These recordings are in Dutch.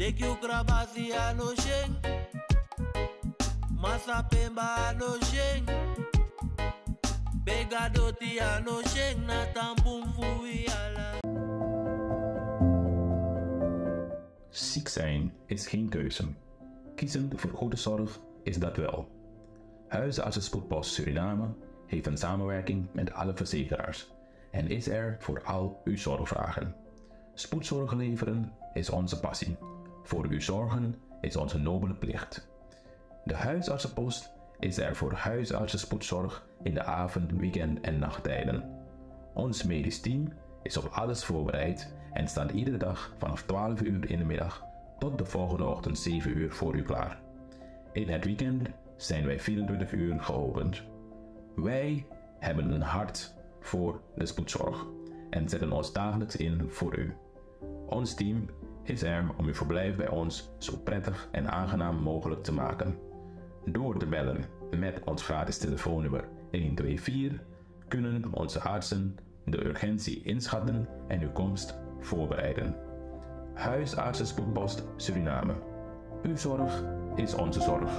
Deki Ukrabasi ano sheng, Masa Pemba ano sheng, Begadoti ano sheng, Natampum fui ala. Ziek zijn is geen keuze. Kiezen voor goede zorg is dat wel. Huisartsenspoedpost Suriname heeft een samenwerking met alle verzekeraars en is er voor al uw zorgvragen. Spoedzorg leveren is onze passie. Voor u zorgen is onze nobele plicht. De huisartsenpost is er voor huisartsenspoedzorg in de avond, weekend en nachttijden. Ons medisch team is op alles voorbereid en staat iedere dag vanaf 12 uur in de middag tot de volgende ochtend 7 uur voor u klaar. In het weekend zijn wij 24 uur geopend. Wij hebben een hart voor de spoedzorg en zetten ons dagelijks in voor u. Ons team is er om uw verblijf bij ons zo prettig en aangenaam mogelijk te maken. Door te bellen met ons gratis telefoonnummer 124 kunnen onze artsen de urgentie inschatten en uw komst voorbereiden. Huisartsenspoedpost Suriname. Uw zorg is onze zorg.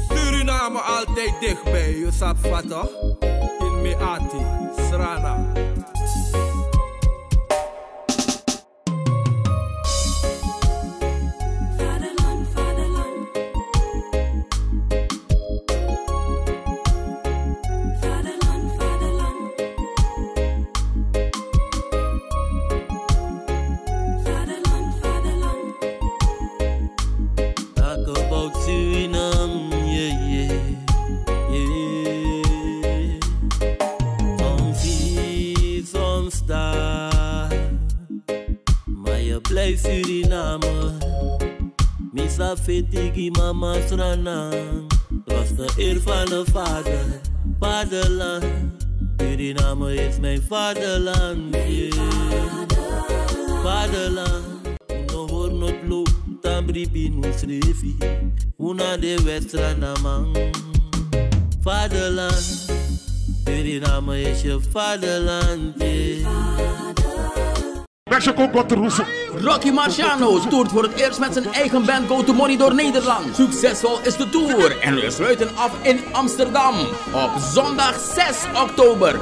Suriname altijd dichtbij, je sap vato. In Meati, Srana. Suriname, misa fetigi mama Srana, was de eer van de vader, vaderland. Suriname is mijn vaderland, vaderland. No hoor not loop, tambripi no srefi, una de westrana man. Vaderland, Suriname is je vaderland, Mexico got the Russo. Rocky Marciano toert voor het eerst met zijn eigen band Go To Money door Nederland. Succesvol is de tour en we sluiten af in Amsterdam op zondag 6 oktober.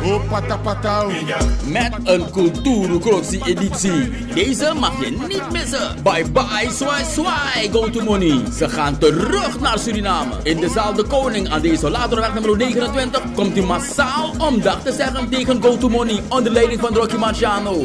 Met een Kultuurcroxie editie. Deze mag je niet missen. Bye bye Swai Swai Go To Money. Ze gaan terug naar Suriname. In de zaal De Koning aan de Isolatorweg nummer 29 komt u massaal om dag te zeggen tegen Go To Money onder leiding van Rocky Marciano.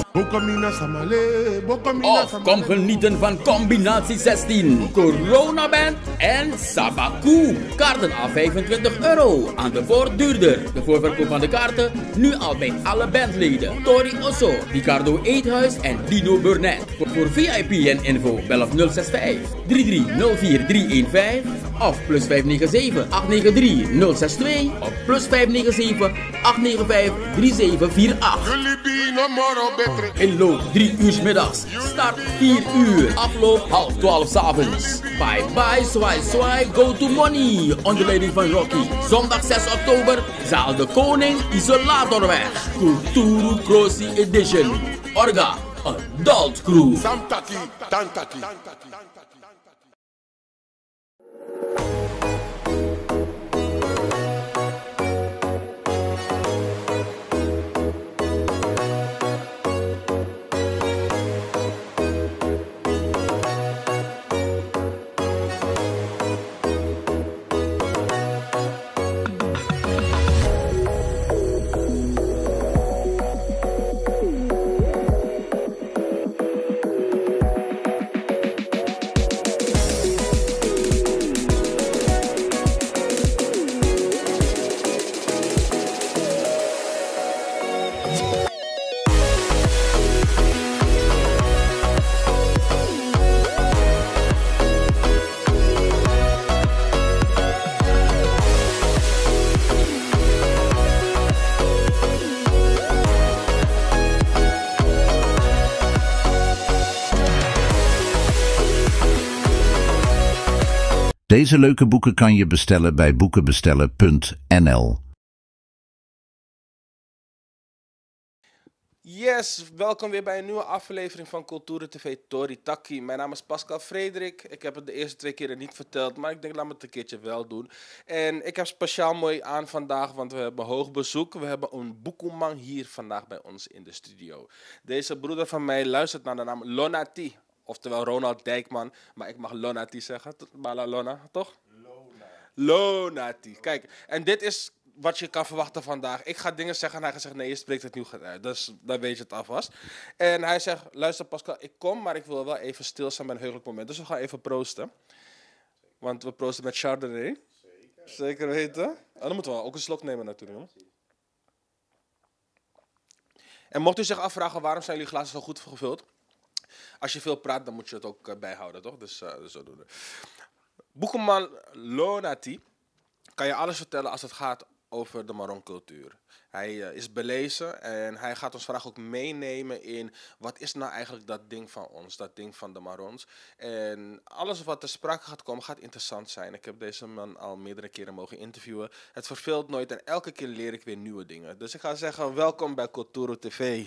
Of kom genieten van Combinatie 16, Corona Band en Sabaku. Kaarten al €25. Aan de poort duurder. De voorverkoop van de kaarten nu al bij alle bandleden. Tori Osso, Ricardo Eethuis en Dino Burnett. Voor VIP en info bel op 065 33 315 of plus 597 893 062 of plus 597 895 3748. Inloop 3 uur 's middags. Start 4 uur. Afloop 11:30 's avonds. Bye bye Swai Swai Go To Money onder leiding van Rocky. Zondag 6 oktober. Zaal De Koning Isolatorweg. Kultuurcroxie Edition. Orga Adult Crew. Samtaki, tantaki. Deze leuke boeken kan je bestellen bij boekenbestellen.nl. Yes, welkom weer bij een nieuwe aflevering van Cultura TV Tori Taki. Mijn naam is Pascal Frederik. Ik heb het de eerste 2 keren niet verteld, maar ik denk laat me het een keertje wel doen. En ik heb speciaal mooi aan vandaag, want we hebben hoog bezoek. We hebben een boekoeman hier vandaag bij ons in de studio. Deze broeder van mij luistert naar de naam Lonati, oftewel Ronald Dijkman. Maar ik mag Lonati zeggen, Bala Lona, toch? Lonati. Kijk, en dit is wat je kan verwachten vandaag. Ik ga dingen zeggen en hij gaat zeggen, nee, je spreekt het nieuw uit. Dus dan weet je het alvast. En hij zegt, luister Pascal, ik kom, maar ik wil wel even stilstaan bij een heugelijk moment. Dus we gaan even proosten. Want we proosten met Chardonnay. Zeker weten. Oh, dan moeten we ook een slok nemen natuurlijk. Hoor. En mocht u zich afvragen, waarom zijn jullie glazen zo goed gevuld? Als je veel praat, dan moet je het ook bijhouden, toch? Dus zodoende. Boekeman Lonati kan je alles vertellen als het gaat over de Maron-cultuur. Hij is belezen en hij gaat ons vandaag ook meenemen in wat is nou eigenlijk dat ding van ons, dat ding van de Marons. En alles wat ter sprake gaat komen gaat interessant zijn. Ik heb deze man al meerdere keren mogen interviewen. Het verveelt nooit en elke keer leer ik weer nieuwe dingen. Dus ik ga zeggen, welkom bij Cultura TV.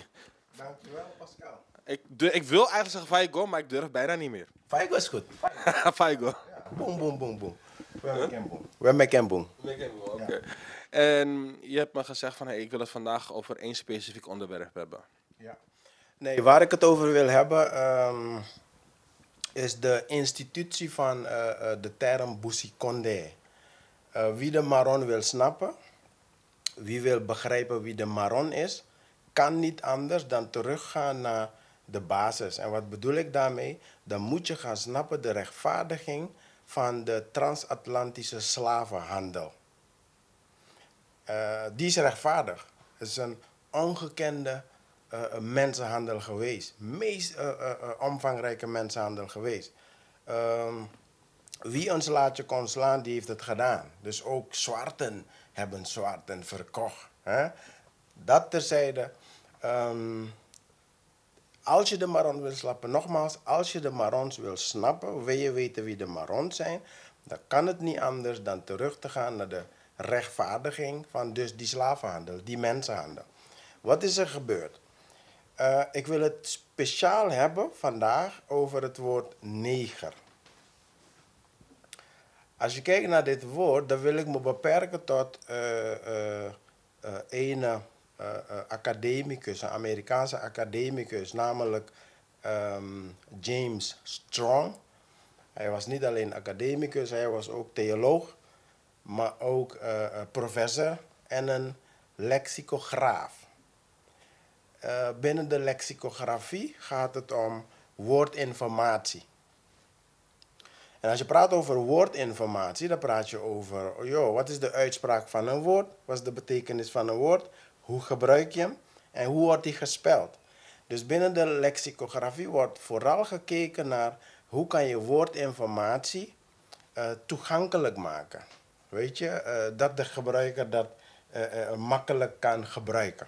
Dankjewel, Pascal. Ik wil eigenlijk zeggen Faigo, maar ik durf bijna niet meer. Faigo is goed. Faigo. Ja. Boom, boom, boom, boom. We maken boom. Oké. En je hebt me gezegd van, hey, ik wil het vandaag over één specifiek onderwerp hebben. Ja. Nee, waar ik het over wil hebben is de institutie van de term Busikonde. Wie de Maron wil snappen, wie wil begrijpen wie de Maron is, kan niet anders dan teruggaan naar de basis. En wat bedoel ik daarmee? Dan moet je gaan snappen de rechtvaardiging van de transatlantische slavenhandel. Die is rechtvaardig. Het is een ongekende mensenhandel geweest. Meest omvangrijke mensenhandel geweest. Wie een slaatje kon slaan, die heeft het gedaan. Dus ook zwarten hebben zwarten verkocht. Hè? Dat terzijde. Als je de Maron wil snappen, nogmaals, als je de Marons wil snappen, wil je weten wie de Marons zijn, dan kan het niet anders dan terug te gaan naar de rechtvaardiging van dus die slavenhandel, die mensenhandel. Wat is er gebeurd? Ik wil het speciaal hebben vandaag over het woord neger. Als je kijkt naar dit woord, dan wil ik me beperken tot een academicus, een Amerikaanse academicus, namelijk James Strong. Hij was niet alleen academicus, hij was ook theoloog, maar ook professor en een lexicograaf. Binnen de lexicografie gaat het om woordinformatie. En als je praat over woordinformatie, dan praat je over, wat is de uitspraak van een woord? Wat is de betekenis van een woord? Hoe gebruik je hem? En hoe wordt die gespeld? Dus binnen de lexicografie wordt vooral gekeken naar hoe kan je woordinformatie toegankelijk maken. Weet je, dat de gebruiker dat makkelijk kan gebruiken.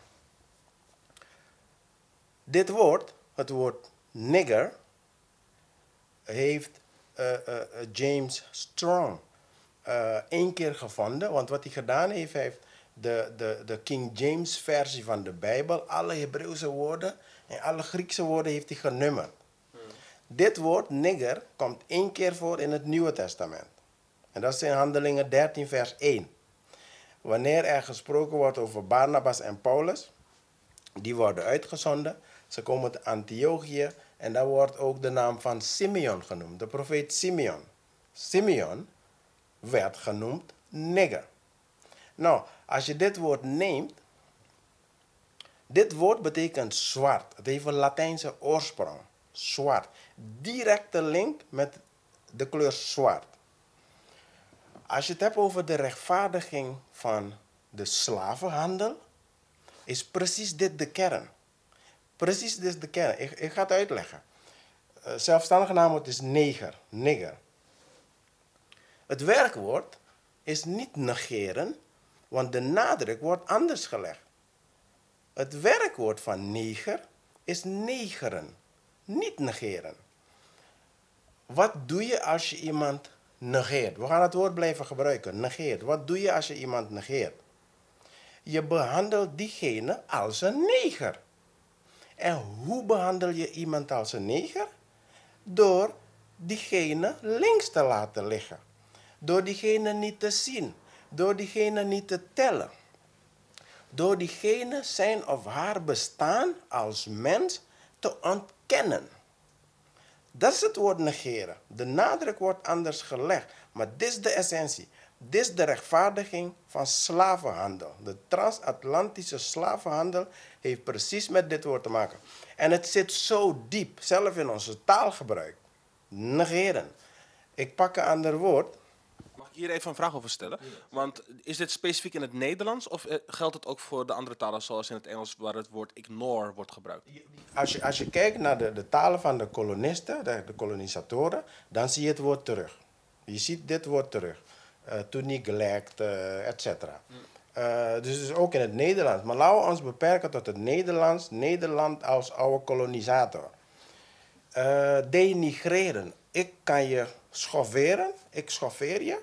Dit woord, het woord nigger, heeft James Strong 1 keer gevonden. Want wat hij gedaan heeft, hij heeft de King James versie van de Bijbel, alle Hebreeuwse woorden en alle Griekse woorden heeft hij genummerd. Dit woord nigger komt 1 keer voor in het Nieuwe Testament. En dat is in Handelingen 13 vers 1. Wanneer er gesproken wordt over Barnabas en Paulus, die worden uitgezonden. Ze komen te Antiochië en daar wordt ook de naam van Simeon genoemd, de profeet Simeon. Simeon werd genoemd nigger. Nou, als je dit woord neemt, dit woord betekent zwart. Het heeft een Latijnse oorsprong. Zwart. Directe link met de kleur zwart. Als je het hebt over de rechtvaardiging van de slavenhandel, is precies dit de kern. Precies dit is de kern. Ik ga het uitleggen. Zelfstandige naamwoord is neger, nigger. Het werkwoord is niet negeren, want de nadruk wordt anders gelegd. Het werkwoord van neger is negeren, niet negeren. Wat doe je als je iemand negeert. We gaan het woord blijven gebruiken. Negeert. Wat doe je als je iemand negeert? Je behandelt diegene als een neger. En hoe behandel je iemand als een neger? Door diegene links te laten liggen. Door diegene niet te zien. Door diegene niet te tellen. Door diegene zijn of haar bestaan als mens te ontkennen. Dat is het woord negeren. De nadruk wordt anders gelegd. Maar dit is de essentie. Dit is de rechtvaardiging van slavenhandel. De transatlantische slavenhandel heeft precies met dit woord te maken. En het zit zo diep, zelf in onze taalgebruik. Negeren. Ik pak een ander woord. Mag ik hier even een vraag over stellen? Want is dit specifiek in het Nederlands of geldt het ook voor de andere talen zoals in het Engels waar het woord ignore wordt gebruikt? Als je kijkt naar de talen van de kolonisten, de kolonisatoren, dan zie je het woord terug. Je ziet dit woord terug. To neglect, etc. Dus ook in het Nederlands. Maar laten we ons beperken tot het Nederlands. Nederland als oude kolonisator. Denigreren. Ik kan je schofferen. Ik schoffeer je.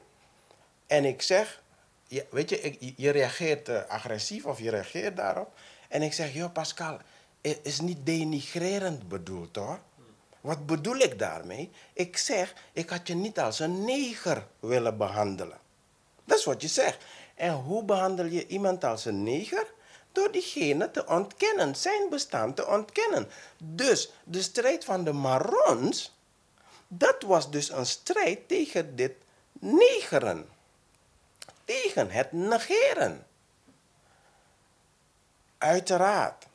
En ik zeg, weet je, je reageert agressief of je reageert daarop. En ik zeg, joh Pascal, het is niet denigrerend bedoeld hoor. Wat bedoel ik daarmee? Ik zeg, ik had je niet als een neger willen behandelen. Dat is wat je zegt. En hoe behandel je iemand als een neger? Door diegene te ontkennen, zijn bestaan te ontkennen. Dus de strijd van de Marrons, dat was dus een strijd tegen dit negeren. Tegen het negeren. Uiteraard.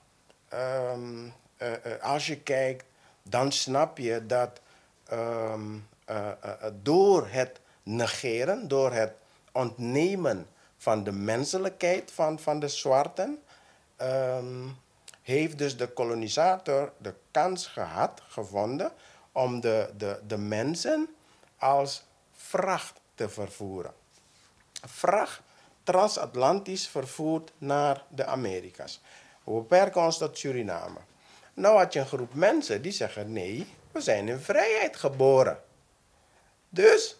Als je kijkt, dan snap je dat door het negeren, door het ontnemen van de menselijkheid van de zwarten, heeft dus de kolonisator de kans gevonden om de mensen als vracht te vervoeren. Vracht transatlantisch vervoerd naar de Amerika's. We beperken ons tot Suriname. Nou had je een groep mensen die zeggen, nee, we zijn in vrijheid geboren. Dus,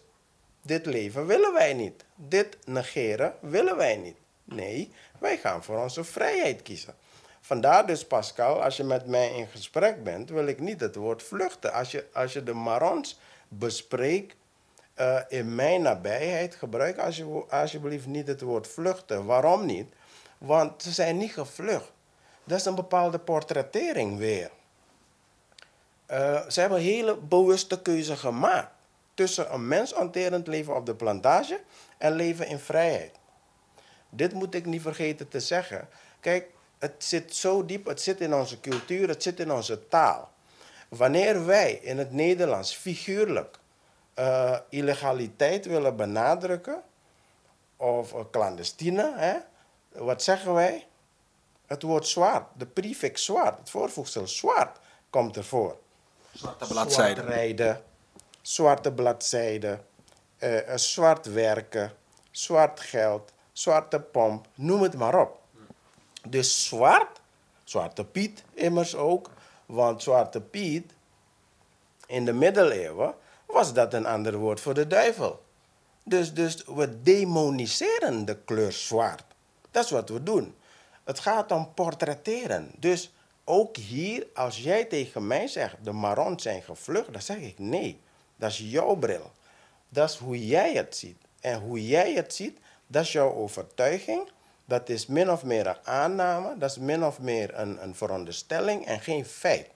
dit leven willen wij niet. Dit negeren willen wij niet. Nee, wij gaan voor onze vrijheid kiezen. Vandaar dus, Pascal, als je met mij in gesprek bent, wil ik niet het woord vluchten. Als je de Marrons bespreekt in mijn nabijheid, gebruik alsjeblieft niet het woord vluchten. Waarom niet? Want ze zijn niet gevlucht. Dat is een bepaalde portrettering weer. Ze hebben een hele bewuste keuze gemaakt tussen een mensonterend leven op de plantage en leven in vrijheid. Dit moet ik niet vergeten te zeggen. Kijk, het zit zo diep, het zit in onze cultuur, het zit in onze taal. Wanneer wij in het Nederlands figuurlijk illegaliteit willen benadrukken, of clandestine, hè, wat zeggen wij? Het woord zwart, de prefix zwart, het voorvoegsel zwart komt ervoor. Zwarte bladzijde. Zwart rijden, zwarte bladzijde, zwart werken, zwart geld, zwarte pomp, noem het maar op. Dus zwart, Zwarte Piet immers ook, want Zwarte Piet in de middeleeuwen was dat een ander woord voor de duivel. Dus we demoniseren de kleur zwart. Dat is wat we doen. Het gaat om portretteren. Dus ook hier, als jij tegen mij zegt, de Marrons zijn gevlucht, dan zeg ik nee. Dat is jouw bril. Dat is hoe jij het ziet. En hoe jij het ziet, dat is jouw overtuiging. Dat is min of meer een aanname. Dat is min of meer een veronderstelling en geen feit.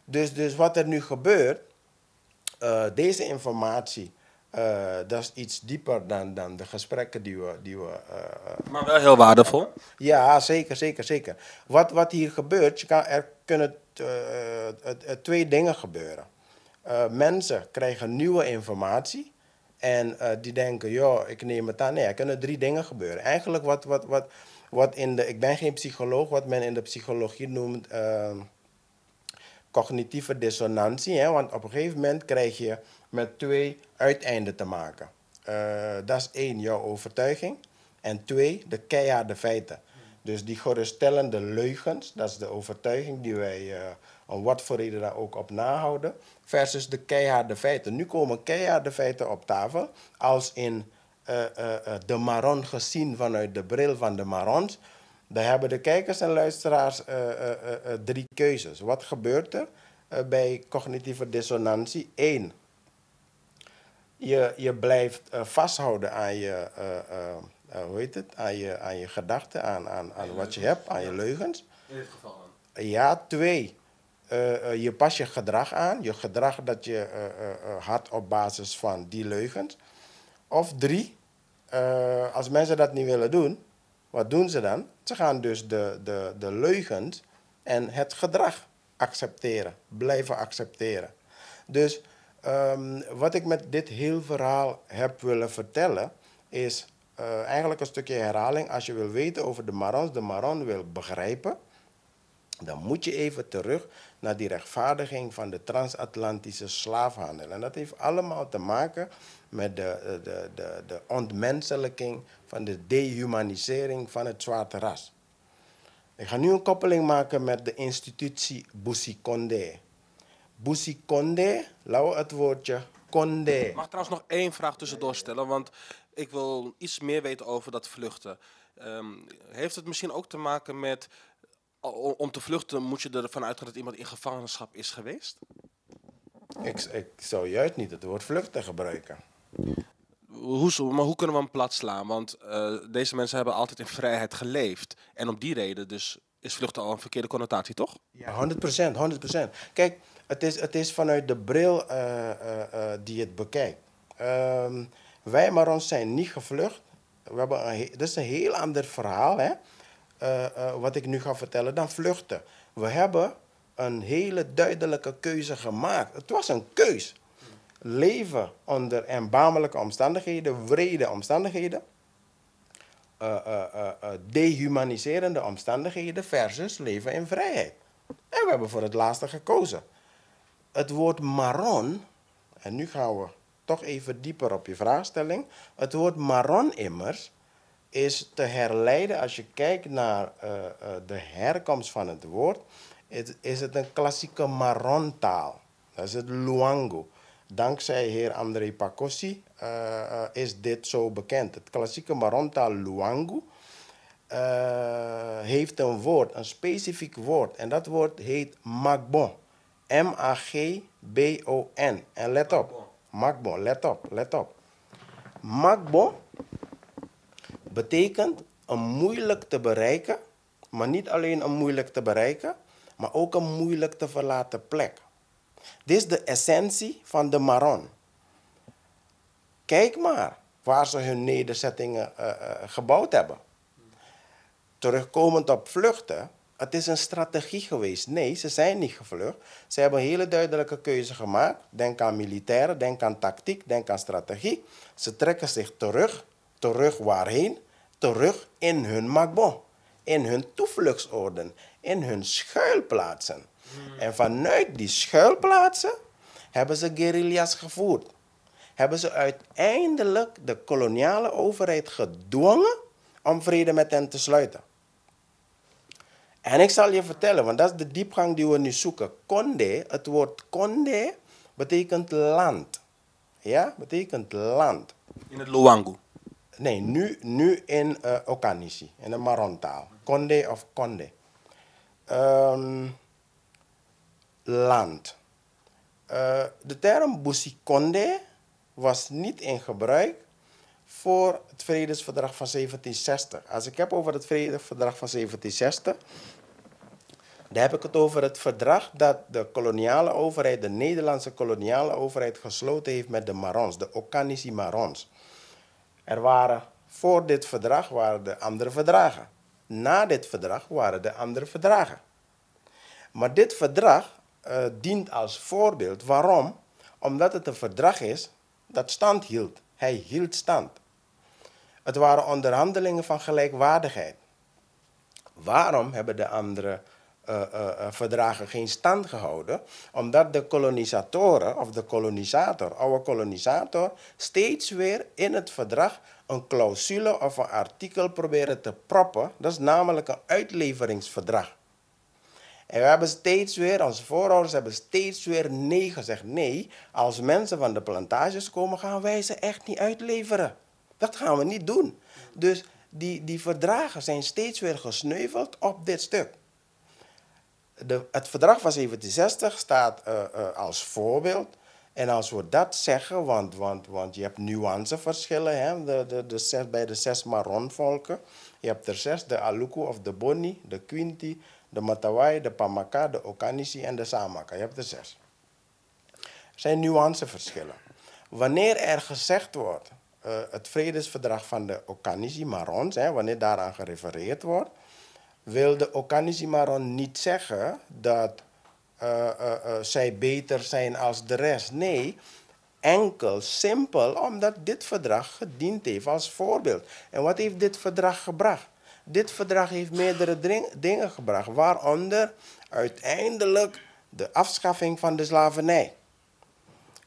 Dus wat er nu gebeurt, deze informatie, dat is iets dieper dan de gesprekken die we maar wel heel waardevol. Ja, zeker. Wat hier gebeurt, er kunnen twee dingen gebeuren. Mensen krijgen nieuwe informatie en die denken, joh, ik neem het aan. Nee, er kunnen 3 dingen gebeuren. Eigenlijk wat ik ben geen psycholoog, wat men in de psychologie noemt cognitieve dissonantie. Hè? Want op een gegeven moment krijg je met 2 uiteinden te maken. Dat is 1, jouw overtuiging. En 2, de keiharde feiten. Dus die geruststellende leugens, dat is de overtuiging die wij om wat voor reden dan ook op nahouden, versus de keiharde feiten. Nu komen keiharde feiten op tafel, als in de Maron gezien vanuit de bril van de Marons. Dan hebben de kijkers en luisteraars 3 keuzes. Wat gebeurt er bij cognitieve dissonantie? 1. Je blijft vasthouden aan je, aan je gedachten, aan wat je hebt, aan je leugens. In dit geval dan. Ja, 2. Je past je gedrag aan. Je gedrag dat je had op basis van die leugens. Of 3. Als mensen dat niet willen doen, wat doen ze dan? Ze gaan dus de leugens en het gedrag accepteren. Blijven accepteren. Dus wat ik met dit heel verhaal heb willen vertellen, is eigenlijk een stukje herhaling. Als je wil weten over de Maron wil begrijpen, dan moet je even terug naar die rechtvaardiging van de transatlantische slaafhandel. En dat heeft allemaal te maken met de ontmenselijking, van de dehumanisering van het zwarte ras. Ik ga nu een koppeling maken met de institutie Boussy Condé. Boussy Condé, laten we het woordje Condé. Ik mag trouwens nog 1 vraag tussendoor stellen, want ik wil iets meer weten over dat vluchten. Heeft het misschien ook te maken met, om te vluchten moet je ervan uitgaan dat iemand in gevangenschap is geweest? Ik zou juist niet het woord vluchten gebruiken. Maar hoe kunnen we hem plat slaan? Want deze mensen hebben altijd in vrijheid geleefd. En om die reden dus is vluchten al een verkeerde connotatie, toch? Ja, 100%. Kijk, het is vanuit de bril die het bekijkt. Wij Marons zijn niet gevlucht. Dat is een heel ander verhaal, hè? Wat ik nu ga vertellen, dan vluchten. We hebben een hele duidelijke keuze gemaakt. Het was een keus. Leven onder erbarmelijke omstandigheden, wrede omstandigheden, dehumaniserende omstandigheden versus leven in vrijheid. En we hebben voor het laatste gekozen. Het woord Maron, en nu gaan we toch even dieper op je vraagstelling. Het woord Maron immers is te herleiden, als je kijkt naar de herkomst van het woord, is het een klassieke Maron-taal. Dat is het Luango. Dankzij heer André Pakossi is dit zo bekend. Het klassieke Maron-taal Luango heeft een woord, een specifiek woord. En dat woord heet Magbon. M-A-G-B-O-N. En let op. Magbon, let op. Magbon betekent een moeilijk te bereiken, maar niet alleen een moeilijk te bereiken, maar ook een moeilijk te verlaten plek. Dit is de essentie van de Maron. Kijk maar waar ze hun nederzettingen gebouwd hebben. Terugkomend op vluchten, het is een strategie geweest. Nee, ze zijn niet gevlucht. Ze hebben een hele duidelijke keuze gemaakt. Denk aan militairen, denk aan tactiek, denk aan strategie. Ze trekken zich terug. Terug waarheen? Terug in hun magbon. In hun toevluchtsoorden. In hun schuilplaatsen. En vanuit die schuilplaatsen hebben ze guerrilla's gevoerd. Hebben ze uiteindelijk de koloniale overheid gedwongen om vrede met hen te sluiten. En ik zal je vertellen, want dat is de diepgang die we nu zoeken. Condé, het woord Condé betekent land. Ja, betekent land. In het Luango. Nee, nu in Okanishi, in de Maron-taal. Condé of Condé. Land. De term Boussy Condé was niet in gebruik voor het vredesverdrag van 1760. Als ik heb over het vredesverdrag van 1760, dan heb ik het over het verdrag dat de koloniale overheid, de Nederlandse koloniale overheid, gesloten heeft met de Marons, de Okanishi Marons. Voor dit verdrag waren er andere verdragen. Na dit verdrag waren er andere verdragen. Maar dit verdrag dient als voorbeeld. Waarom? Omdat het een verdrag is dat stand hield. Hij hield stand. Het waren onderhandelingen van gelijkwaardigheid. Waarom hebben de andere verdragen geen stand gehouden, omdat de kolonisatoren of de kolonisator, oude kolonisator, steeds weer in het verdrag een clausule of een artikel proberen te proppen. Dat is namelijk een uitleveringsverdrag. En we hebben steeds weer, onze voorouders hebben steeds weer nee gezegd. Nee, als mensen van de plantages komen, gaan wij ze echt niet uitleveren. Dat gaan we niet doen. Dus die verdragen zijn steeds weer gesneuveld op dit stuk. Het verdrag van 1760 staat als voorbeeld. En als we dat zeggen, want je hebt nuanceverschillen hè, bij de 6 Maronvolken. Je hebt er 6, de Aluku of de Boni, de Quinti, de Matawai, de Pamaka, de Okanisi en de Samaka. Je hebt er 6. Er zijn nuanceverschillen. Wanneer er gezegd wordt, het vredesverdrag van de Okanisi Marons, wanneer daaraan gerefereerd wordt, wil de Okanisi Maron niet zeggen dat zij beter zijn als de rest. Nee, enkel, simpel, omdat dit verdrag gediend heeft als voorbeeld. En wat heeft dit verdrag gebracht? Dit verdrag heeft meerdere dingen gebracht, waaronder uiteindelijk de afschaffing van de slavernij.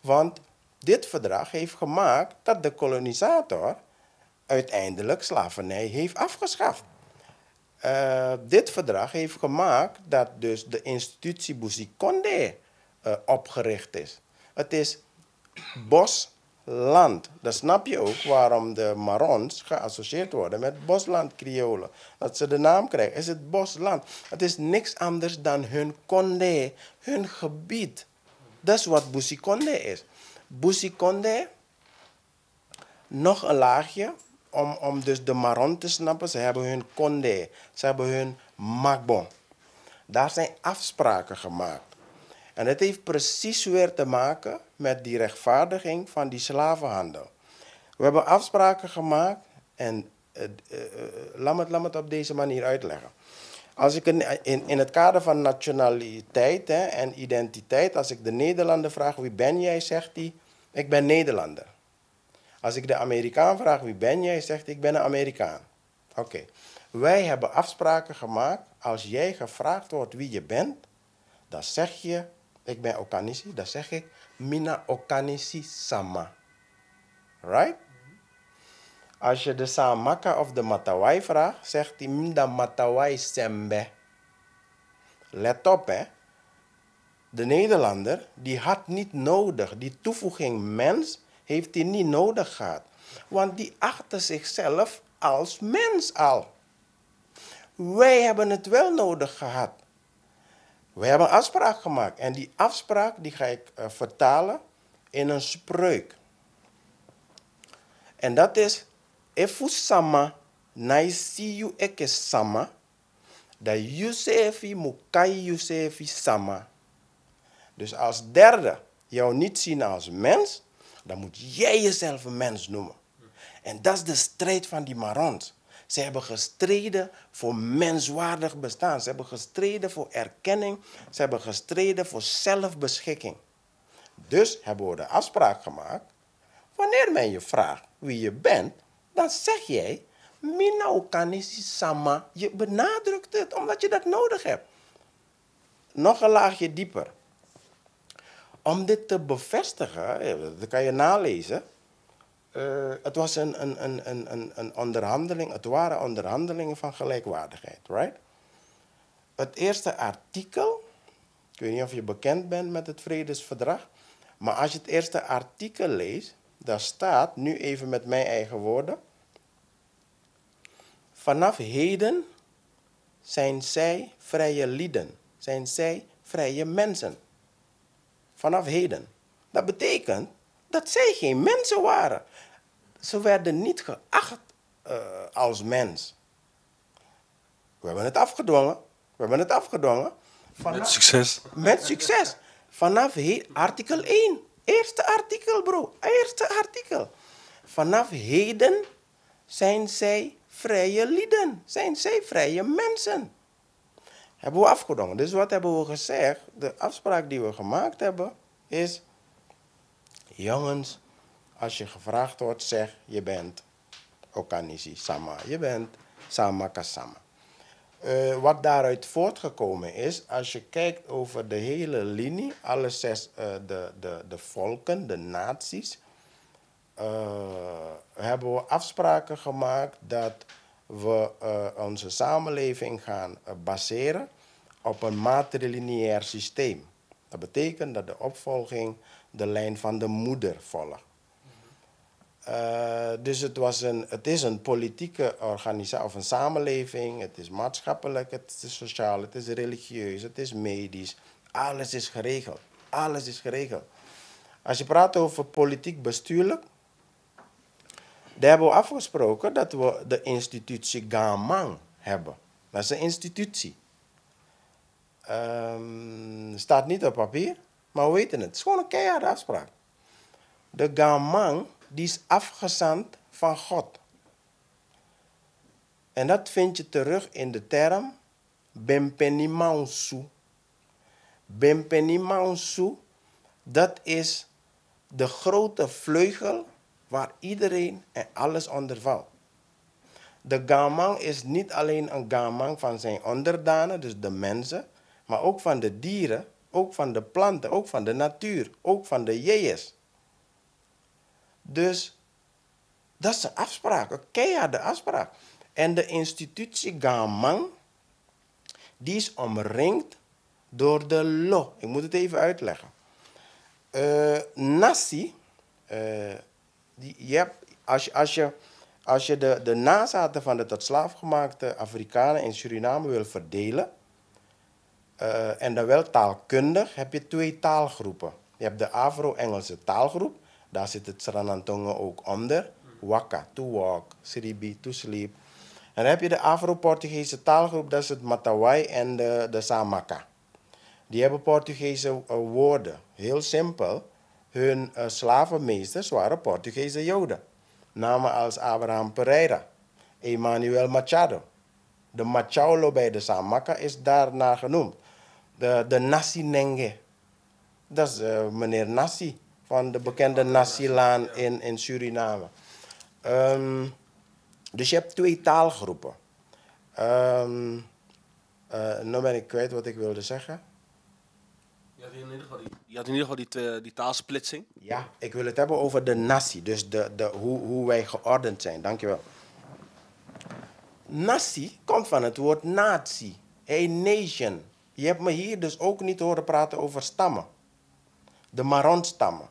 Want dit verdrag heeft gemaakt dat de kolonisator uiteindelijk slavernij heeft afgeschaft. Dit verdrag heeft gemaakt dat dus de institutie Busikonde opgericht is. Het is bosland. Dan snap je ook waarom de Marons geassocieerd worden met bosland Kriolen. Dat ze de naam krijgen, is het bosland. Het is niks anders dan hun konde, hun gebied. Dat is wat Busikonde is. Busikonde, nog een laagje, om dus de Maron te snappen. Ze hebben hun konde, ze hebben hun magbon. Daar zijn afspraken gemaakt. En het heeft precies weer te maken met die rechtvaardiging van die slavenhandel. We hebben afspraken gemaakt en laat me het op deze manier uitleggen. Als ik in het kader van nationaliteit en identiteit, als ik de Nederlander vraag wie ben jij, zegt hij, ik ben Nederlander. Als ik de Amerikaan vraag wie ben jij, zegt hij, ik ben een Amerikaan. Oké. Wij hebben afspraken gemaakt, als jij gevraagd wordt wie je bent, dan zeg je, ik ben Okanisi, dan zeg ik, Mina Okanisi Sama. Right? Als je de Samaka of de Matawai vraagt, zegt hij, Minda Matawai Sembe. Let op, hè. De Nederlander, die had niet nodig, die toevoeging mens, heeft hij niet nodig gehad. Want die achtte zichzelf als mens al. Wij hebben het wel nodig gehad. We hebben een afspraak gemaakt. En die afspraak die ga ik vertalen in een spreuk. En dat is, Efu sama, naisiu eke sama, da Yusefi mukai Yusefi sama. Dus als derde jou niet zien als mens, dan moet jij jezelf een mens noemen. En dat is de strijd van die Marons. Ze hebben gestreden voor menswaardig bestaan. Ze hebben gestreden voor erkenning. Ze hebben gestreden voor zelfbeschikking. Dus hebben we de afspraak gemaakt. Wanneer men je vraagt wie je bent, dan zeg jij, Mina Okanisi Sama. Je benadrukt het, omdat je dat nodig hebt. Nog een laagje dieper. Om dit te bevestigen, dat kan je nalezen. Het was een onderhandeling, het waren onderhandelingen van gelijkwaardigheid, right? Het eerste artikel, ik weet niet of je bekend bent met het vredesverdrag, maar als je het eerste artikel leest, daar staat, nu even met mijn eigen woorden, vanaf heden zijn zij vrije lieden, zijn zij vrije mensen. Vanaf heden. Dat betekent dat zij geen mensen waren. Ze werden niet geacht als mens. We hebben het afgedwongen. Met succes. Met succes. Vanaf artikel 1. Eerste artikel, bro. Eerste artikel. Vanaf heden zijn zij vrije lieden. Zijn zij vrije mensen. Hebben we afgedwongen. Dus wat hebben we gezegd? De afspraak die we gemaakt hebben is, jongens, als je gevraagd wordt, zeg je bent Okanisi Sama. Je bent Samaka Sama. Wat daaruit voortgekomen is, als je kijkt over de hele linie, alle 6 de volken, de naties, hebben we afspraken gemaakt dat we onze samenleving gaan baseren op een matrilineair systeem. Dat betekent dat de opvolging de lijn van de moeder volgt. Dus het is een politieke organisatie of een samenleving. Het is maatschappelijk, het is sociaal, het is religieus, het is medisch. Alles is geregeld. Alles is geregeld. Als je praat over politiek bestuurlijk, daar hebben we afgesproken dat we de institutie Gamang hebben. Dat is een institutie. Staat niet op papier, maar we weten het. Het is gewoon een keiharde afspraak. De Gamang, die is afgezand van God. En dat vind je terug in de term Bempenimansu. Bempenimansu, dat is de grote vleugel waar iedereen en alles onder valt. De Gamang is niet alleen een Gamang van zijn onderdanen, dus de mensen, maar ook van de dieren, ook van de planten, ook van de natuur, ook van de jejes. Dus dat is een afspraak, een keiharde afspraak. En de institutie Gamang, die is omringd door de lo. Ik moet het even uitleggen. Nasi, als je de nazaten van de tot slaafgemaakte Afrikanen in Suriname wil verdelen, en dan wel taalkundig, heb je 2 taalgroepen. Je hebt de Afro-Engelse taalgroep, daar zit het Sranantongen ook onder. Waka, to walk, Sribi, to sleep. En dan heb je de Afro-Portugese taalgroep, dat is het Matawai en de Samaka. Die hebben Portugese woorden. Heel simpel. Hun slavenmeesters waren Portugese Joden. Namen als Abraham Pereira, Emmanuel Machado. De Machaulo bij de Samaka is daarna genoemd. De Nasi Nenge. Dat is meneer Nasi van de bekende Nasilaan in Suriname. Dus je hebt 2 taalgroepen. Nu ben ik kwijt wat ik wilde zeggen. Je had in ieder geval die taalsplitsing. Ja, ik wil het hebben over de nasi, dus hoe wij geordend zijn. Dankjewel. Nasi komt van het woord natie, a nation. Je hebt me hier dus ook niet horen praten over stammen. De Maron-stammen.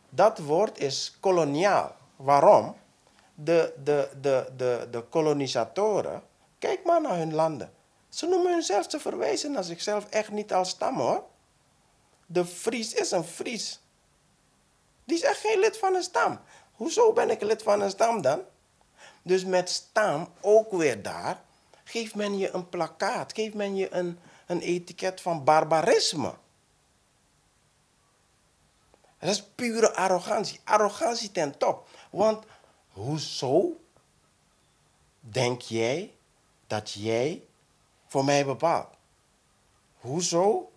Dat woord is koloniaal. Waarom? De kolonisatoren, kijk maar naar hun landen. Ze noemen hunzelf, ze verwijzen naar zichzelf echt niet als stam, hoor. De Fries is een Fries. Die is echt geen lid van een stam. Hoezo ben ik lid van een stam dan? Dus met stam, ook weer daar, geeft men je een plakkaat, geeft men je een etiket van barbarisme. Dat is pure arrogantie. Arrogantie ten top. Want hoezo denk jij dat jij voor mij bepaalt? Hoezo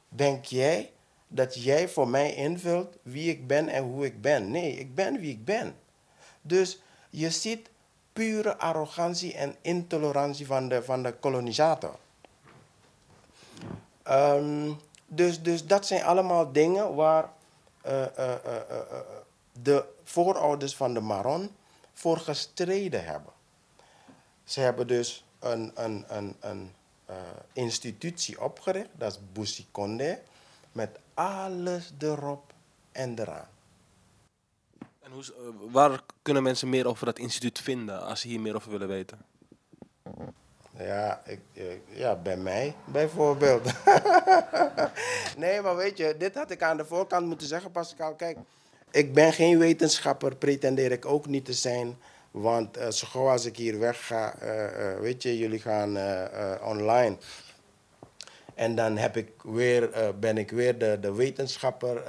denk jij dat jij voor mij invult wie ik ben en hoe ik ben? Nee, ik ben wie ik ben. Dus je ziet pure arrogantie en intolerantie van de kolonisator. Dus dat zijn allemaal dingen waar de voorouders van de Maron voor gestreden hebben. Ze hebben dus een institutie opgericht, dat is Busikonde, met alles erop en eraan. En waar kunnen mensen meer over dat instituut vinden als ze hier meer over willen weten? Ja, bij mij bijvoorbeeld. Nee, maar weet je, dit had ik aan de voorkant moeten zeggen, Pascal. Kijk, ik ben geen wetenschapper, pretendeer ik ook niet te zijn. Want zo gauw als ik hier wegga, weet je, jullie gaan online. En dan ben ik weer de wetenschapper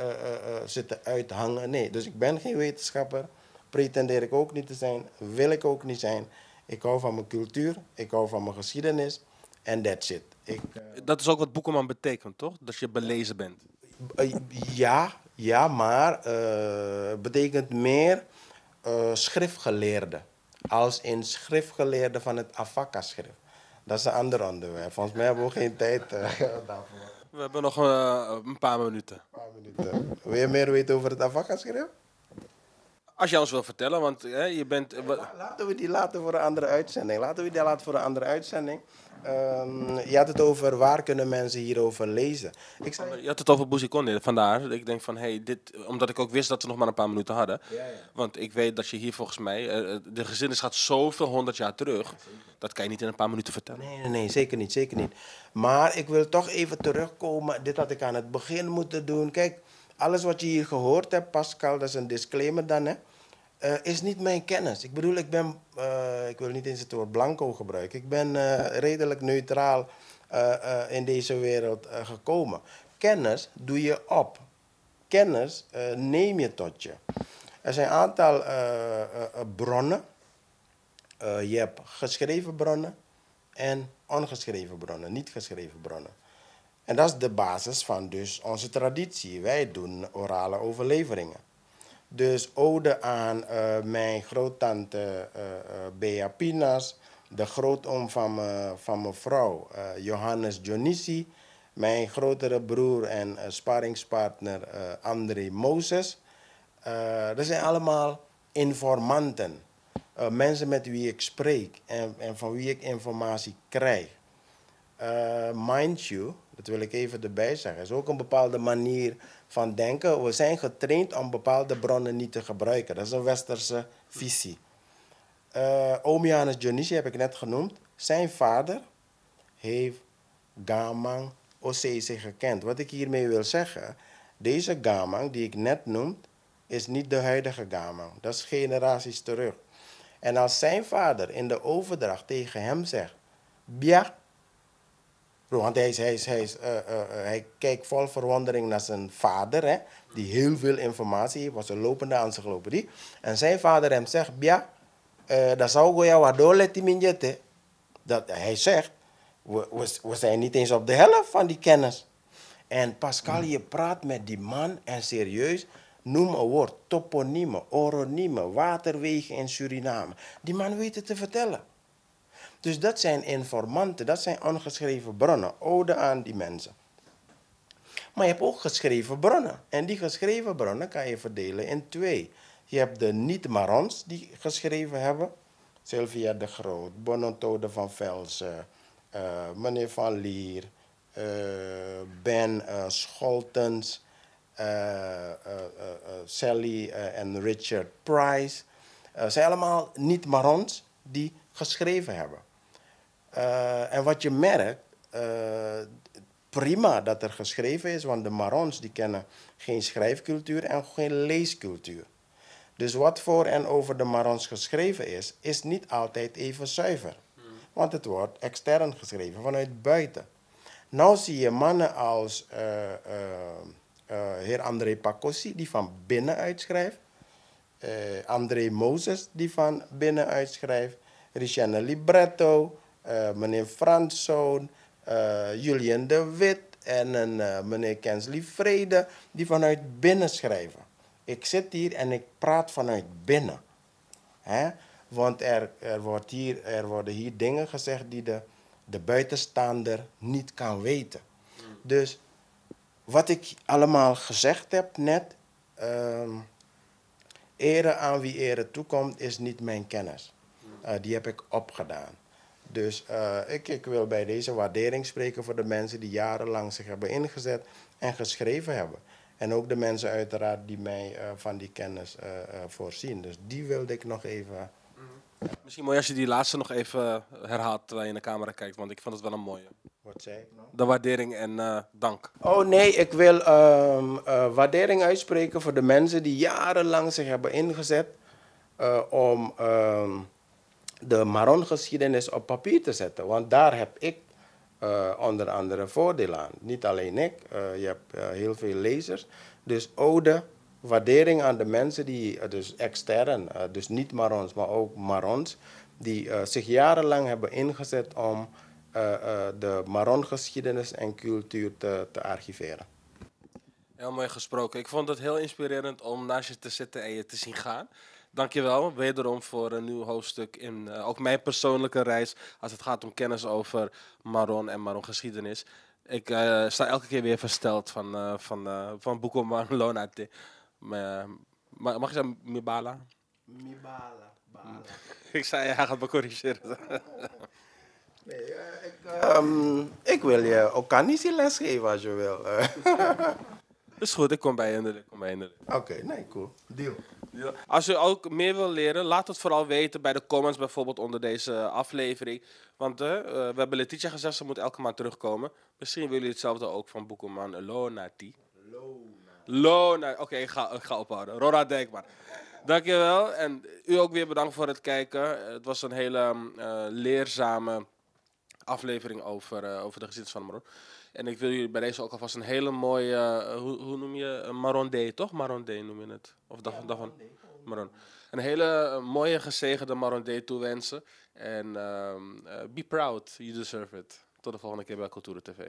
zitten uithangen. Nee, dus ik ben geen wetenschapper. Pretendeer ik ook niet te zijn. Wil ik ook niet zijn. Ik hou van mijn cultuur. Ik hou van mijn geschiedenis. En that's it. Dat is ook wat Boekeman betekent, toch? Dat je belezen bent. Ja, maar betekent meer schriftgeleerde. Als in schriftgeleerde van het Afaka-schrift. Dat is een ander onderwerp. Volgens mij hebben we geen tijd daarvoor. We hebben nog een paar minuten. Een paar minuten. Wil je meer weten over het afvakkenschrift? Als je ons wil vertellen, want je bent... Laten we die laten voor een andere uitzending. Je had het over waar kunnen mensen hierover lezen. Je had het over Bouzikon, vandaar. Ik denk van, omdat ik ook wist dat we nog maar een paar minuten hadden. Ja. Want ik weet dat je hier volgens mij... de geschiedenis gaat zoveel 100 jaar terug. Dat kan je niet in een paar minuten vertellen. Nee, zeker niet. Maar ik wil toch even terugkomen. Dit had ik aan het begin moeten doen. Kijk, alles wat je hier gehoord hebt, Pascal, dat is een disclaimer dan, hè. Is niet mijn kennis. Ik bedoel, ik wil niet eens het woord blanco gebruiken. Ik ben redelijk neutraal in deze wereld gekomen. Kennis doe je op. Kennis neem je tot je. Er zijn een aantal bronnen. Je hebt geschreven bronnen en ongeschreven bronnen, niet geschreven bronnen. En dat is de basis van dus onze traditie. Wij doen orale overleveringen. Dus ode aan mijn groottante Bea Pinas, de grootoom van mijn vrouw Johannes Dionisi, mijn grotere broer en sparringspartner André Moses. Dat zijn allemaal informanten. Mensen met wie ik spreek en van wie ik informatie krijg. Mind you, dat wil ik even erbij zeggen, is ook een bepaalde manier van denken. We zijn getraind om bepaalde bronnen niet te gebruiken. Dat is een westerse visie. Oom Johannes Dionisi heb ik net genoemd. Zijn vader heeft Gamang Osese gekend. Wat ik hiermee wil zeggen, deze Gamang die ik net noem, is niet de huidige Gamang. Dat is generaties terug. En als zijn vader in de overdracht tegen hem zegt, Bia, want hij kijkt vol verwondering naar zijn vader, hè, die heel veel informatie heeft, was een lopende encyclopedie. En zijn vader hem zegt, Bia, dat zou je wat doorletten. Dat hij zegt, we zijn niet eens op de helft van die kennis. En Pascal, je praat met die man en serieus, noem een woord, toponiemen, oroniemen, waterwegen in Suriname. Die man weet het te vertellen. Dus dat zijn informanten, dat zijn ongeschreven bronnen, ode aan die mensen. Maar je hebt ook geschreven bronnen. En die geschreven bronnen kan je verdelen in twee. Je hebt de niet-Marons die geschreven hebben. Sylvia de Groot, Bononto van Velsen, meneer Van Lier, Ben Scholtens, Sally en Richard Price. Zijn allemaal niet-Marons die geschreven hebben. En wat je merkt, prima dat er geschreven is, want de Marons die kennen geen schrijfcultuur en geen leescultuur. Dus wat voor en over de Marons geschreven is niet altijd even zuiver. Want het wordt extern geschreven, vanuit buiten. Nou zie je mannen als heer André Pacossi, die van binnenuit schrijft. André Moses, die van binnenuit schrijft. Richenne Libretto, meneer Franszoon, Julien de Wit en meneer Kensley Vrede, die vanuit binnen schrijven. Ik zit hier en ik praat vanuit binnen. Hè? Want er worden hier dingen gezegd die de buitenstaander niet kan weten. Dus wat ik allemaal gezegd heb net, ere aan wie ere toekomt, is niet mijn kennis. Die heb ik opgedaan. Dus ik wil bij deze waardering spreken voor de mensen die jarenlang zich hebben ingezet en geschreven hebben. En ook de mensen uiteraard die mij van die kennis voorzien. Dus die wilde ik nog even... Misschien mooi als je die laatste nog even herhaalt terwijl je in de camera kijkt, want ik vond het wel een mooie. Wat zei ik nou? De waardering en dank. Oh nee, ik wil waardering uitspreken voor de mensen die jarenlang zich hebben ingezet om de Maron-geschiedenis op papier te zetten. Want daar heb ik onder andere voordeel aan. Niet alleen ik, je hebt heel veel lezers. Dus ode, waardering aan de mensen die, dus extern, dus niet Marons, maar ook Marons, die zich jarenlang hebben ingezet om de Maron-geschiedenis en cultuur te archiveren. Heel mooi gesproken. Ik vond het heel inspirerend om naast je te zitten en je te zien gaan. Dankjewel, wederom voor een nieuw hoofdstuk in ook mijn persoonlijke reis als het gaat om kennis over Maron en Maron geschiedenis. Ik sta elke keer weer versteld van Buko Maron Lonate. Mag je zeggen Mibala? Mibala. Bala. Ik zei, hij gaat me corrigeren. Nee, ik wil je ook les geven als je wil. Dat is goed, ik kom bij je in de Oké, nee, cool. Deal. Ja. Als je ook meer wil leren, laat het vooral weten bij de comments bijvoorbeeld onder deze aflevering. Want we hebben Letitia gezegd, ze moet elke maand terugkomen. Misschien willen jullie hetzelfde ook van Boekelman Lonati. Lona. Oké, ik ga ophouden. Rora Dijkman. Dankjewel. En u ook weer bedankt voor het kijken. Het was een hele leerzame aflevering over de geschiedenis van Maron. En ik wil jullie bij deze ook alvast een hele mooie, hoe noem je, Marondé, toch? Marondé noem je het. Of daarvan? Maron. Een hele mooie gezegende Marondé toewensen. En be proud, you deserve it. Tot de volgende keer bij Cultura TV.